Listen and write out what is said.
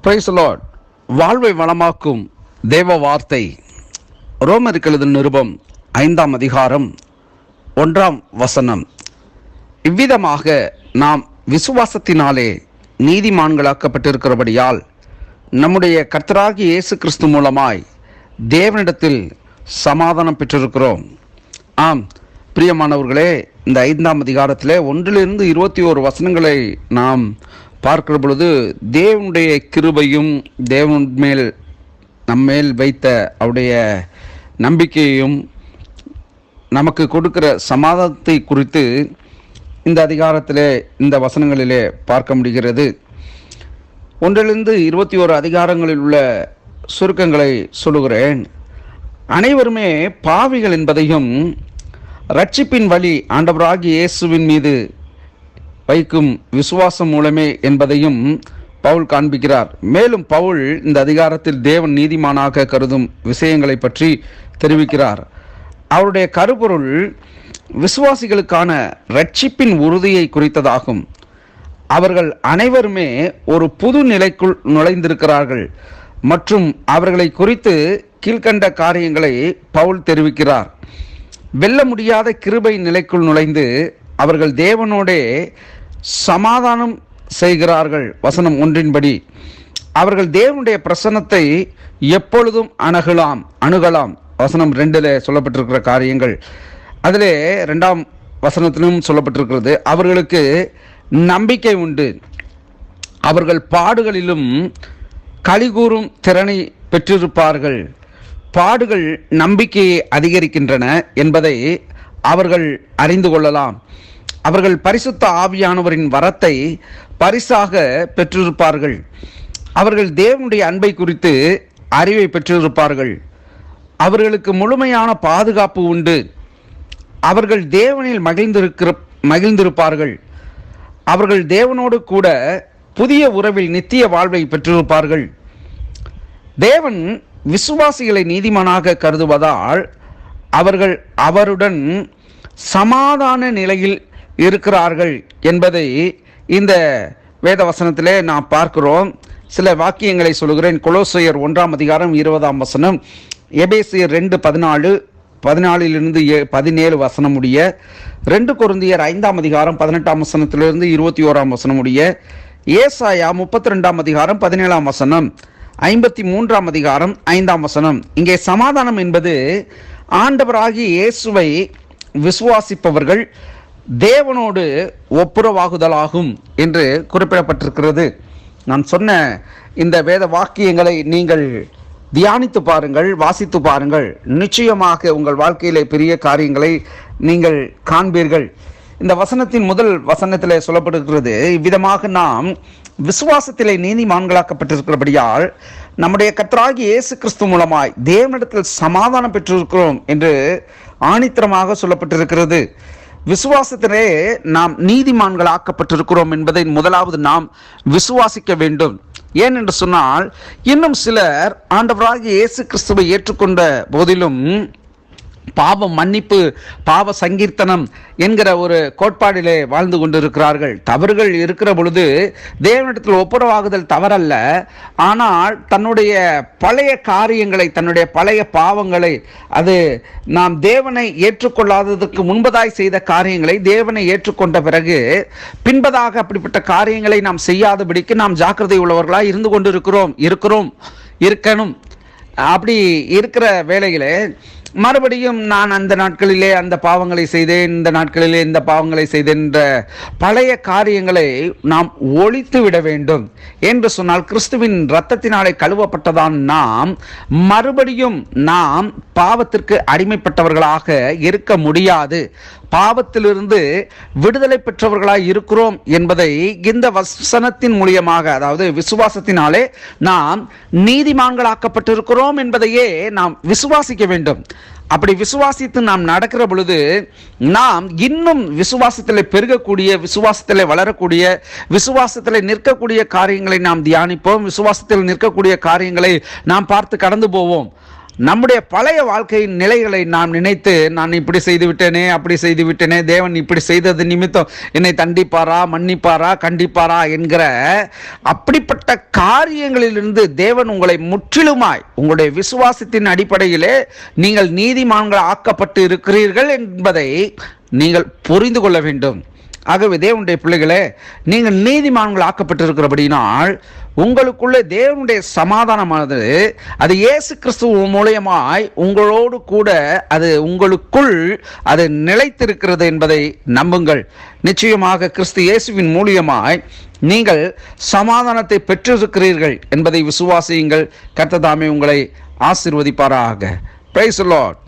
Praise the Lord. வாழ்வை வளமாக்கும் தேவ வார்த்தை. ரோமருக்கு எழுதின நிருபம் 5ஆம் அதிகாரம் 1ஆம் வசனம். இவ்விதமாக நாம் விசுவாசத்தினாலே நீதிமான்களாக்கப்பட்டிருக்கிறபடியால் நம்முடைய கர்த்தராகிய இயேசு கிறிஸ்து மூலமாய் தேவனிடத்தில் சமாதானம் பெற்றிருக்கிறோம். ஆம் பிரியமானவர்களே, இந்த 5ஆம் அதிகாரத்தில் 1 to 21 வசனங்களை நாம் பார்க்கிற பொழுது தேவனுடைய கிருபையும் தேவன் மேல் நம்மேல் வைத்த அவருடைய நம்பிக்கையையும் நமக்கு கொடுக்கிற சமாதானத்தை குறித்து இந்த அதிகாரத்திலே இந்த வசனங்களிலே பார்க்க முடிகிறது. 1 to 21 அதிகாரங்களில் உள்ள சுருக்கங்களை சொல்லுகிறேன். அனைவருமே பாவிகள் என்பதையும் ரட்சிப்பின் வழி ஆண்டவராகிய இயேசுவின் மீது வைக்கும் விசுவாசம் மூலமே என்பதையும் பவுல் காண்பிக்கிறார். மேலும் பவுல் இந்த அதிகாரத்தில் தேவன் நீதிமானாக கருதும் விஷயங்களை பற்றி தெரிவிக்கிறார். அவருடைய கருப்பொருள் விசுவாசிகளுக்கான ரட்சிப்பின் உறுதியை குறித்ததாகும். அவர்கள் அனைவருமே ஒரு புது நிலைக்குள் நுழைந்திருக்கிறார்கள் மற்றும் அவர்களை குறித்து கீழ்கண்ட காரியங்களை பவுல் தெரிவிக்கிறார். வெல்ல முடியாத கிருபை நிலைக்குள் நுழைந்து அவர்கள் தேவனோடே சமாதானம் செய்கிறார்கள். வசனம் 1 அவர்கள் தேவனுடைய பிரசன்னத்தை எப்பொழுதும் அணுகலாம். வசனம் 2 சொல்லப்பட்டிருக்கிற காரியங்கள். அதிலே 2ஆம் வசனத்திலும் சொல்லப்பட்டிருக்கிறது, அவர்களுக்கு நம்பிக்கை உண்டு, அவர்கள் பாடுகளிலும் களிகூறும் திறனை பெற்றிருப்பார்கள். பாடுகள் நம்பிக்கையை அதிகரிக்கின்றன என்பதை அவர்கள் அறிந்து கொள்ளலாம். அவர்கள் பரிசுத்த ஆவியானவரின் வரத்தை பரிசாக பெற்றிருப்பார்கள். அவர்கள் தேவனுடைய அன்பை குறித்து அறிவை பெற்றிருப்பார்கள். அவர்களுக்கு முழுமையான பாதுகாப்பு உண்டு. அவர்கள் தேவனில் மகிழ்ந்திருப்பார்கள். அவர்கள் தேவனோடு கூட புதிய உறவில் நித்திய வாழ்வை பெற்றிருப்பார்கள். தேவன் விசுவாசிகளை நீதிமானாக கருதுவதால் அவர்கள் அவருடன் சமாதான நிலையில் இருக்கிறார்கள் என்பதை இந்த வேத வசனத்திலே நாம் பார்க்கிறோம். சில வாக்கியங்களை சொல்லுகிறேன். கொலோசையர் 1ஆம் அதிகாரம் 20ஆம் வசனம், எபேசியர் 2:14 14 வசனம் உடைய, 2 கொரிந்தியர் 5ஆம் அதிகாரம் 18ஆம் வசனத்திலிருந்து 21ஆம் வசனம் உடைய, ஏசாயா 32ஆம் அதிகாரம் 17ஆம் வசனம், 53ஆம் அதிகாரம் 5ஆம் வசனம். இங்கே சமாதானம் என்பது ஆண்டவராகிய இயேசுவை விசுவாசிப்பவர்கள் தேவனோடு ஒப்புரவாகுதலாகும் என்று குறிப்பிடப்பட்டிருக்கிறது. நான் சொன்ன இந்த வேத வாக்கியங்களை நீங்கள் தியானித்து பாருங்கள், வாசித்து பாருங்கள். நிச்சயமாக உங்கள் வாழ்க்கையிலே பெரிய காரியங்களை நீங்கள் காண்பீர்கள். இந்த வசனத்தின் முதல் வசனத்திலே சொல்லப்பட்டிருக்கிறது, இவ்விதமாக நாம் விசுவாசத்திலே நீதிமான்களாக்கப்பட்டிருக்கிறபடியால் நம்முடைய கர்த்தராகிய இயேசு கிறிஸ்து மூலமாய் தேவனிடத்தில் சமாதானம் பெற்றிருக்கிறோம் என்று ஆணித்தரமாக சொல்லப்பட்டிருக்கிறது. விசுவாசத்திலே நாம் நீதிமான்களாக்கப்பட்டிருக்கிறோம் என்பதை முதலாவது நாம் விசுவாசிக்க வேண்டும். ஏன் என்று சொன்னால், இன்னும் சிலர் ஆண்டவராகிய இயேசு கிறிஸ்துவை ஏற்றுக்கொண்ட போதிலும் பாவ மன்னிப்பு, பாவ சங்கீர்த்தனம் என்கிற ஒரு கோட்பாடிலே வாழ்ந்து கொண்டிருக்கிறார்கள். தவறுகள் இருக்கிற பொழுது தேவனிடத்தில் ஒப்புரவாகுதல் தவறல்ல. ஆனால் தன்னுடைய பழைய காரியங்களை, தன்னுடைய பழைய பாவங்களை, அது நாம் தேவனை ஏற்றுக்கொள்ளாததற்கு முன்பதாய் செய்த காரியங்களை தேவனை ஏற்றுக்கொண்ட பிறகு பின்பதாக அப்படிப்பட்ட காரியங்களை நாம் செய்யாதபடிக்கு நாம் ஜாக்கிரதை உள்ளவர்களாய் இருந்து கொண்டிருக்கிறோம் இருக்கணும். அப்படி இருக்கிற வேளையிலே மறுபடியும் நான் அந்த நாட்களிலே அந்த பாவங்களை செய்தேன், இந்த நாட்களிலே இந்த பாவங்களை செய்தேன் என்ற பழைய காரியங்களை நாம் ஒழித்து விட வேண்டும். என்று சொன்னால், கிறிஸ்துவின் இரத்தத்தினாலே கழுவப்பட்டதான் நாம் மறுபடியும் நாம் பாவத்திற்கு அடிமைப்பட்டவர்களாக இருக்க முடியாது. பாவத்திலிருந்து விடுதலை பெற்றவர்களாய் இருக்கிறோம் என்பதை இந்த வசனத்தின் மூலியமாக, அதாவது விசுவாசத்தினாலே நாம் நீதிமான்களாக்கப்பட்டிருக்கிறோம் என்பதையே நாம் விசுவாசிக்க வேண்டும். அப்படி விசுவாசித்து நாம் நடக்கிற பொழுது நாம் இன்னும் விசுவாசத்தில் பெருகக்கூடிய, விசுவாசத்தில் வளரக்கூடிய, விசுவாசத்தில் நிற்கக்கூடிய காரியங்களை நாம் தியானிப்போம். விசுவாசத்தில் நிற்கக்கூடிய காரியங்களை நாம் பார்த்து கடந்து போவோம். நம்முடைய பழைய வாழ்க்கையின் நிலைகளை நாம் நினைத்து, நான் இப்படி செய்து விட்டேனே, அப்படி செய்து விட்டேனே, தேவன் இப்படி செய்தது நிமித்தம் என்னை தண்டிப்பாரா, மன்னிப்பாரா, கண்டிப்பாரா என்கிற அப்படிப்பட்ட காரியங்களிலிருந்து தேவன் உங்களை முற்றிலுமாய் உங்களுடைய விசுவாசத்தின் அடிப்படையிலே நீங்கள் நீதிமான்கள் ஆக்கப்பட்டு இருக்கிறீர்கள் என்பதை நீங்கள் புரிந்து கொள்ள வேண்டும். ஆகவே தேவனுடைய பிள்ளைகளே, நீங்கள் நீதிமான்கள் ஆக்கப்பட்டிருக்கிறபடினால் உங்களுக்குள்ளே தேவனுடைய சமாதானமானது அது இயேசு கிறிஸ்துவ மூலமாய் உங்களோடு கூட அது உங்களுக்குள் அது நிலைத்திருக்கிறது என்பதை நம்புங்கள். நிச்சயமாக கிறிஸ்து இயேசுவின் மூலியமாய் நீங்கள் சமாதானத்தை பெற்றிருக்கிறீர்கள் என்பதை விசுவாசியுங்கள். கர்த்தர் தாமே உங்களை ஆசீர்வதிப்பாராக. Praise the Lord.